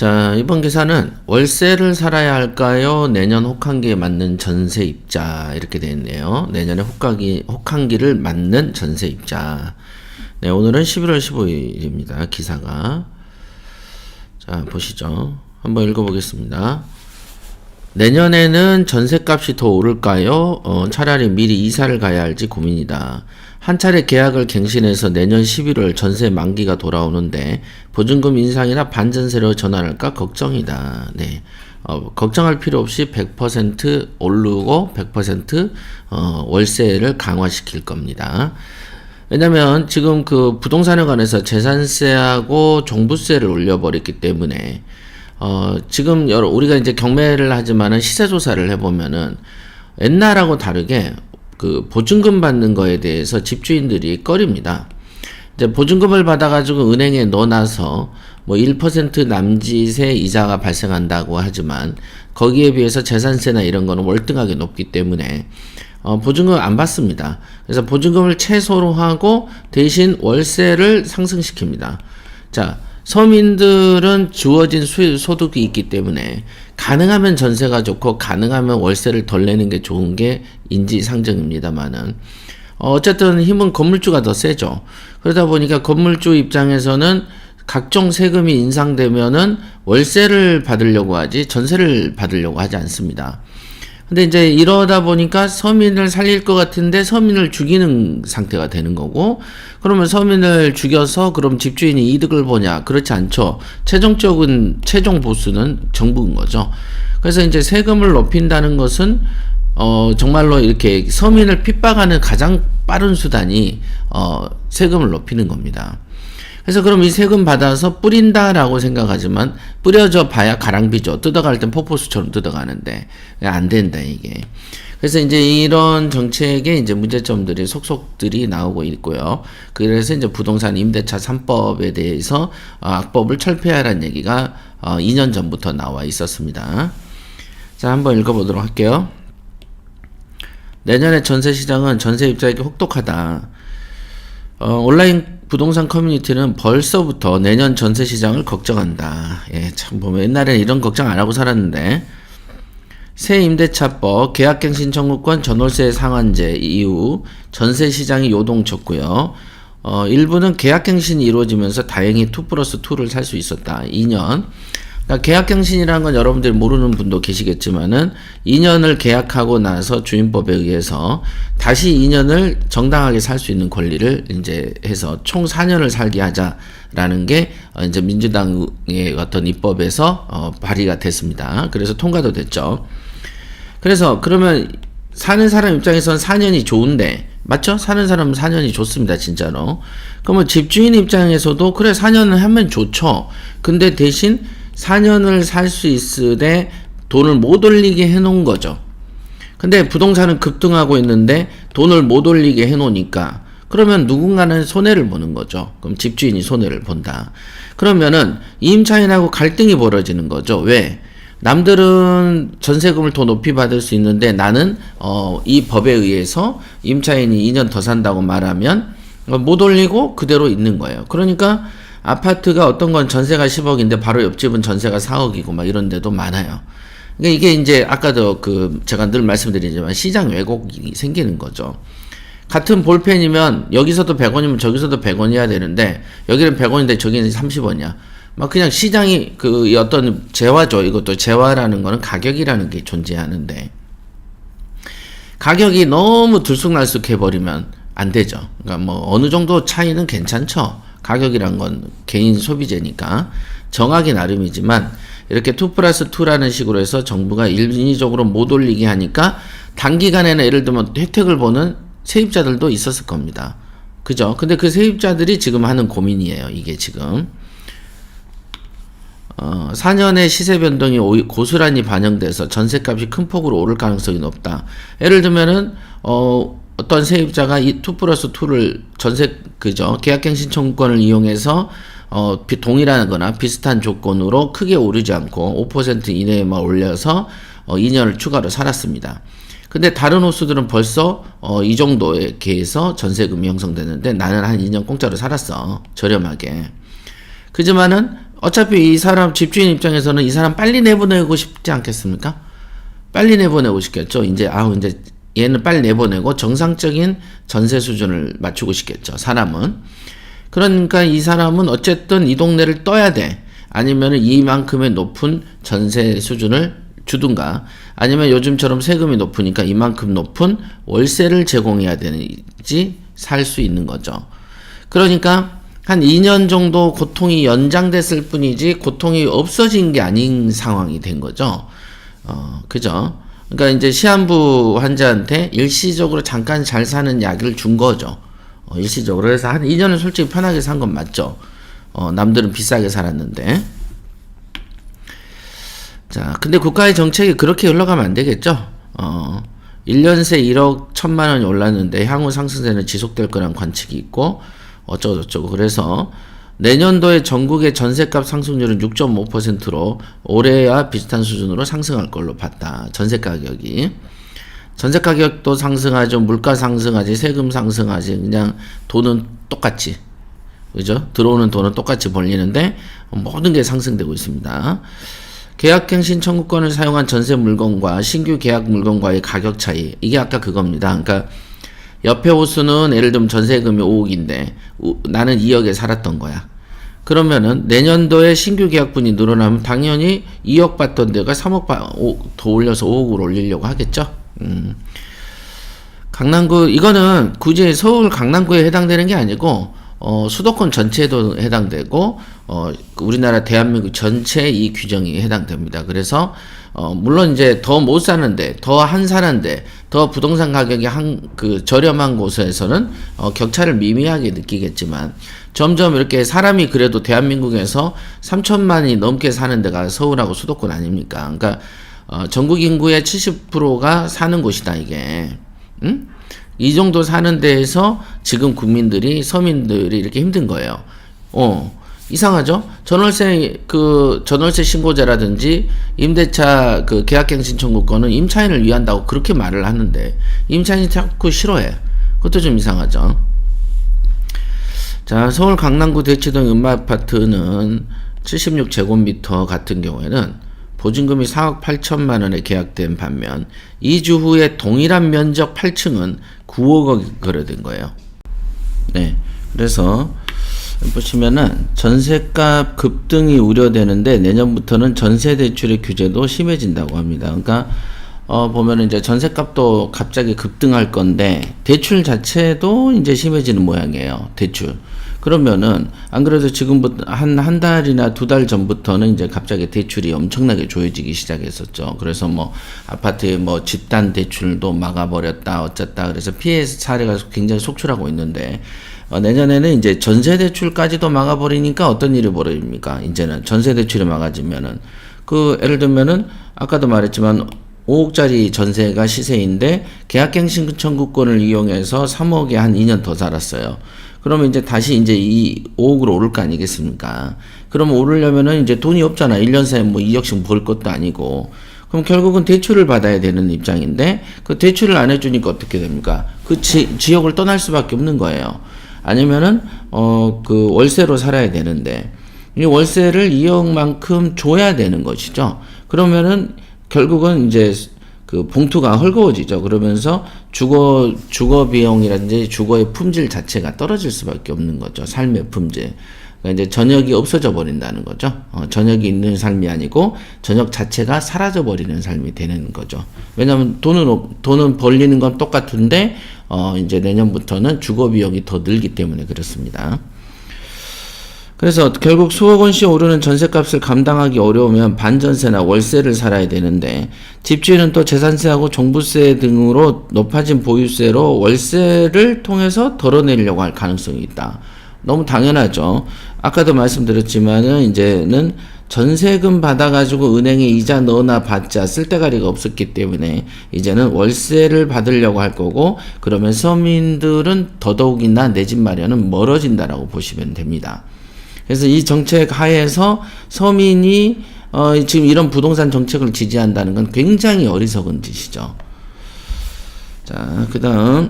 자, 이번 기사는 월세를 살아야 할까요? 내년 혹한기에 맞는 전세입자 이렇게 되어 있네요. 내년에 혹한기를 맞는 전세입자. 네, 오늘은 11월 15일입니다. 기사가. 자, 보시죠. 한번 읽어보겠습니다. 내년에는 전세값이 더 오를까요? 차라리 미리 이사를 가야 할지 고민이다. 한 차례 계약을 갱신해서 내년 11월 전세 만기가 돌아오는데 보증금 인상이나 반전세로 전환할까 걱정이다. 네. 걱정할 필요 없이 100% 오르고 100% 월세를 강화시킬 겁니다. 왜냐면 지금 그 부동산에 관해서 재산세하고 종부세를 올려버렸기 때문에 지금 우리가 이제 경매를 하지만은 시세조사를 해보면은 옛날하고 다르게 그 보증금 받는 거에 대해서 집주인들이 꺼립니다. 이제 보증금을 받아가지고 은행에 넣어놔서 뭐 1% 남짓의 이자가 발생한다고 하지만 거기에 비해서 재산세나 이런 거는 월등하게 높기 때문에 보증금 안 받습니다. 그래서 보증금을 최소로 하고 대신 월세를 상승시킵니다. 자, 서민들은 주어진 소득이 있기 때문에 가능하면 전세가 좋고 가능하면 월세를 덜 내는 게 좋은 게 인지상정입니다만은 어쨌든 힘은 건물주가 더 세죠. 그러다 보니까 건물주 입장에서는 각종 세금이 인상되면은 월세를 받으려고 하지 전세를 받으려고 하지 않습니다. 근데 이제 이러다 보니까 서민을 살릴 것 같은데 서민을 죽이는 상태가 되는 거고, 그러면 서민을 죽여서 그럼 집주인이 이득을 보냐? 그렇지 않죠. 최종 보수는 정부인 거죠. 그래서 이제 세금을 높인다는 것은 정말로 이렇게 서민을 핍박하는 가장 빠른 수단이 세금을 높이는 겁니다. 그래서 그럼 이 세금 받아서 뿌린다라고 생각하지만 뿌려져 봐야 가랑비죠. 뜯어갈 땐 폭포수처럼 뜯어가는데 안 된다 이게. 그래서 이제 이런 정책에 이제 문제점들이 속속들이 나오고 있고요. 그래서 이제 부동산 임대차 3법에 대해서 악법을 철폐하라는 얘기가 2년 전부터 나와 있었습니다. 자, 한번 읽어보도록 할게요. 내년에 전세시장은 전세입자에게 혹독하다. 온라인 부동산 커뮤니티는 벌써부터 내년 전세 시장을 걱정한다. 예, 참 보면 옛날에는 이런 걱정 안 하고 살았는데 새 임대차법, 계약갱신 청구권, 전월세 상한제 이후 전세 시장이 요동쳤고요. 일부는 계약갱신이 이루어지면서 다행히 2+2를 살 수 있었다. 2년. 그러니까 계약갱신이라는 건 여러분들이 모르는 분도 계시겠지만은 2년을 계약하고 나서 주임법에 의해서 다시 2년을 정당하게 살 수 있는 권리를 이제 해서 총 4년을 살게 하자라는 게 이제 민주당의 어떤 입법에서 발의가 됐습니다. 그래서 통과도 됐죠. 그래서 그러면 사는 사람 입장에선 4년이 좋은데 맞죠? 사는 사람은 4년이 좋습니다. 진짜로. 그러면 집주인 입장에서도 그래 4년을 하면 좋죠. 근데 대신 4년을 살 수 있으되 돈을 못 올리게 해놓은 거죠. 근데 부동산은 급등하고 있는데 돈을 못 올리게 해놓으니까 그러면 누군가는 손해를 보는 거죠. 그럼 집주인이 손해를 본다. 그러면은 임차인하고 갈등이 벌어지는 거죠. 왜? 남들은 전세금을 더 높이 받을 수 있는데 나는 이 법에 의해서 임차인이 2년 더 산다고 말하면 못 올리고 그대로 있는 거예요. 그러니까 아파트가 어떤 건 전세가 10억인데 바로 옆집은 전세가 4억이고 막 이런 데도 많아요. 그러니까 이게 이제 아까도 제가 늘 말씀드리지만 시장 왜곡이 생기는 거죠. 같은 볼펜이면 여기서도 100원이면 저기서도 100원이어야 되는데 여기는 100원인데 저기는 30원이야. 막 그냥 시장이 어떤 재화죠. 이것도 재화라는 거는 가격이라는 게 존재하는데 가격이 너무 들쑥날쑥 해버리면 안 되죠. 그러니까 뭐 어느 정도 차이는 괜찮죠. 가격이란 건 개인 소비재니까 정하기 나름이지만 이렇게 2+2라는 식으로 해서 정부가 인위적으로 못 올리게 하니까 단기간에는 예를 들면 혜택을 보는 세입자들도 있었을 겁니다. 그죠? 근데 그 세입자들이 지금 하는 고민이에요. 이게 지금 4년의 시세 변동이 고스란히 반영돼서 전세값이 큰 폭으로 오를 가능성이 높다. 예를 들면은 어떤 세입자가 이 2+2를 계약갱신 청구권을 이용해서 동일하거나 비슷한 조건으로 크게 오르지 않고 5% 이내에만 올려서 2년을 추가로 살았습니다. 근데 다른 호수들은 벌써 이 정도에 비해서 전세금이 형성되는데 나는 한 2년 공짜로 살았어. 저렴하게. 그지만은 어차피 이 사람 집주인 입장에서는 이 사람 빨리 내보내고 싶지 않겠습니까? 빨리 내보내고 싶겠죠. 이제 얘는 빨리 내보내고 정상적인 전세 수준을 맞추고 싶겠죠. 사람은. 그러니까 이 사람은 어쨌든 이 동네를 떠야 돼. 아니면 이만큼의 높은 전세 수준을 주든가, 아니면 요즘처럼 세금이 높으니까 이만큼 높은 월세를 제공해야 되는지 살 수 있는 거죠. 그러니까 한 2년 정도 고통이 연장됐을 뿐이지 고통이 없어진 게 아닌 상황이 된 거죠. 그죠? 그러니까 이제 시한부 환자한테 일시적으로 잠깐 잘 사는 약을 준 거죠. 일시적으로. 그래서 한 2년은 솔직히 편하게 산 건 맞죠. 남들은 비싸게 살았는데. 자, 근데 국가의 정책이 그렇게 흘러가면 안 되겠죠. 1년새 1억 1천만 원이 올랐는데 향후 상승세는 지속될 거란 관측이 있고, 어쩌고저쩌고. 그래서 내년도에 전국의 전세값 상승률은 6.5%로 올해와 비슷한 수준으로 상승할 걸로 봤다. 전세 가격이. 전세 가격도 상승하죠. 물가 상승하지. 세금 상승하지. 그냥 돈은 똑같이. 그죠? 들어오는 돈은 똑같이 벌리는데 모든 게 상승되고 있습니다. 계약갱신 청구권을 사용한 전세 물건과 신규 계약 물건과의 가격 차이. 이게 아까 그겁니다. 그러니까 옆에 호수는 예를 들면 전세금이 5억인데 나는 2억에 살았던 거야. 그러면은 내년도에 신규 계약분이 늘어나면 당연히 2억 받던 데가 3억 더 올려서 5억으로 올리려고 하겠죠. 강남구, 이거는 굳이 서울 강남구에 해당되는 게 아니고 수도권 전체에도 해당되고 우리나라 대한민국 전체 이 규정이 해당됩니다. 그래서 물론 이제 더 못 사는데, 더 한 사는데, 더 부동산 가격이 저렴한 곳에서는 격차를 미미하게 느끼겠지만, 점점 이렇게 사람이 그래도 대한민국에서 3천만이 넘게 사는 데가 서울하고 수도권 아닙니까? 그러니까 전국 인구의 70%가 사는 곳이다, 이게. 응? 이 정도 사는 데에서 지금 서민들이 이렇게 힘든 거예요. 이상하죠? 전월세 신고제라든지 임대차 계약갱신 청구권은 임차인을 위한다고 그렇게 말을 하는데 임차인이 자꾸 싫어해. 그것도 좀 이상하죠. 자, 서울 강남구 대치동 음마아파트는 76제곱미터 같은 경우에는 보증금이 4억 8천만 원에 계약된 반면 2주 후에 동일한 면적 8층은 9억이 거래된 거예요. 네. 그래서 보시면은 전세값 급등이 우려되는데 내년부터는 전세 대출의 규제도 심해진다고 합니다. 그러니까 보면은 이제 전세값도 갑자기 급등할 건데 대출 자체도 이제 심해지는 모양이에요. 대출. 그러면은 안 그래도 지금부터 한 달이나 2달 전부터는 이제 갑자기 대출이 엄청나게 조여지기 시작했었죠. 그래서 뭐 아파트의 뭐 집단 대출도 막아버렸다 어쨌다. 그래서 피해 사례가 굉장히 속출하고 있는데 내년에는 이제 전세 대출까지도 막아버리니까 어떤 일이 벌어집니까? 이제는 전세 대출이 막아지면은 예를 들면은 아까도 말했지만 5억짜리 전세가 시세인데 계약갱신 청구권을 이용해서 3억에 한 2년 더 살았어요. 그러면 이제 다시 이제 이 5억으로 오를 거 아니겠습니까? 그러면 오르려면은 이제 돈이 없잖아. 1년 사이에 뭐 2억씩 벌 것도 아니고. 그럼 결국은 대출을 받아야 되는 입장인데 그 대출을 안 해주니까 어떻게 됩니까? 그 지역을 떠날 수밖에 없는 거예요. 아니면은 월세로 살아야 되는데 이 월세를 2억만큼 줘야 되는 것이죠. 그러면은 결국은 이제 봉투가 헐거워지죠. 그러면서 주거 비용이라든지 주거의 품질 자체가 떨어질 수밖에 없는 거죠. 삶의 품질. 그러니까 이제 저녁이 없어져 버린다는 거죠. 저녁이 있는 삶이 아니고 저녁 자체가 사라져 버리는 삶이 되는 거죠. 왜냐하면 돈은 벌리는 건 똑같은데 이제 내년부터는 주거 비용이 더 늘기 때문에 그렇습니다. 그래서 결국 수억 원씩 오르는 전세값을 감당하기 어려우면 반전세나 월세를 살아야 되는데 집주인은 또 재산세하고 종부세 등으로 높아진 보유세로 월세를 통해서 덜어내려고 할 가능성이 있다. 너무 당연하죠. 아까도 말씀드렸지만은 이제는 전세금 받아가지고 은행에 이자 넣어놔 봤자 쓸데가리가 없었기 때문에 이제는 월세를 받으려고 할 거고 그러면 서민들은 더더욱이나 내 집 마련은 멀어진다라고 보시면 됩니다. 그래서 이 정책 하에서 서민이 지금 이런 부동산 정책을 지지한다는 건 굉장히 어리석은 짓이죠. 자, 그 다음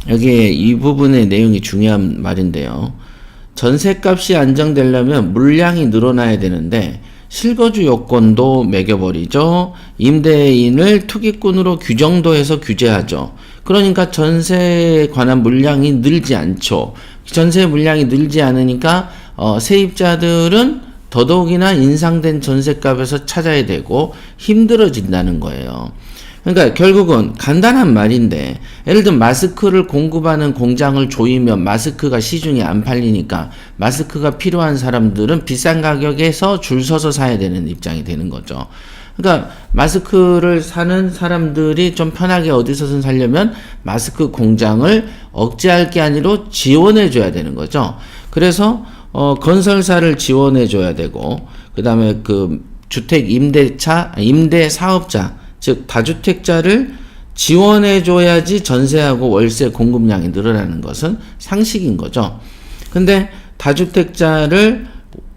여기에 이 부분의 내용이 중요한 말인데요. 전셋값이 안정되려면 물량이 늘어나야 되는데 실거주 요건도 매겨버리죠. 임대인을 투기꾼으로 규정도 해서 규제하죠. 그러니까 전세에 관한 물량이 늘지 않죠. 전세 물량이 늘지 않으니까 세입자들은 더더욱이나 인상된 전셋값에서 찾아야 되고 힘들어진다는 거예요. 그러니까 결국은 간단한 말인데, 예를 들면 마스크를 공급하는 공장을 조이면 마스크가 시중에 안 팔리니까 마스크가 필요한 사람들은 비싼 가격에서 줄 서서 사야 되는 입장이 되는 거죠. 그러니까 마스크를 사는 사람들이 좀 편하게 어디서든 살려면 마스크 공장을 억제할 게 아니라 지원해 줘야 되는 거죠. 그래서 건설사를 지원해 줘야 되고, 그 다음에 그 주택 임대 사업자, 즉 다주택자를 지원해 줘야지 전세하고 월세 공급량이 늘어나는 것은 상식인 거죠. 근데 다주택자를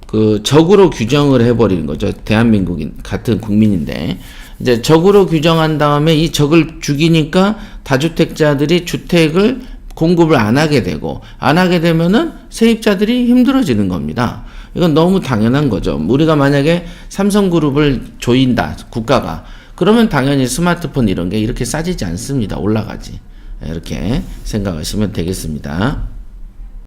그 적으로 규정을 해버리는 거죠. 대한민국인 같은 국민인데 이제 적으로 규정한 다음에 이 적을 죽이니까 다주택자들이 주택을 공급을 안 하게 되고, 안 하게 되면은 세입자들이 힘들어지는 겁니다. 이건 너무 당연한 거죠. 우리가 만약에 삼성그룹을 조인다, 국가가, 그러면 당연히 스마트폰 이런 게 이렇게 싸지지 않습니다. 올라가지. 이렇게 생각하시면 되겠습니다.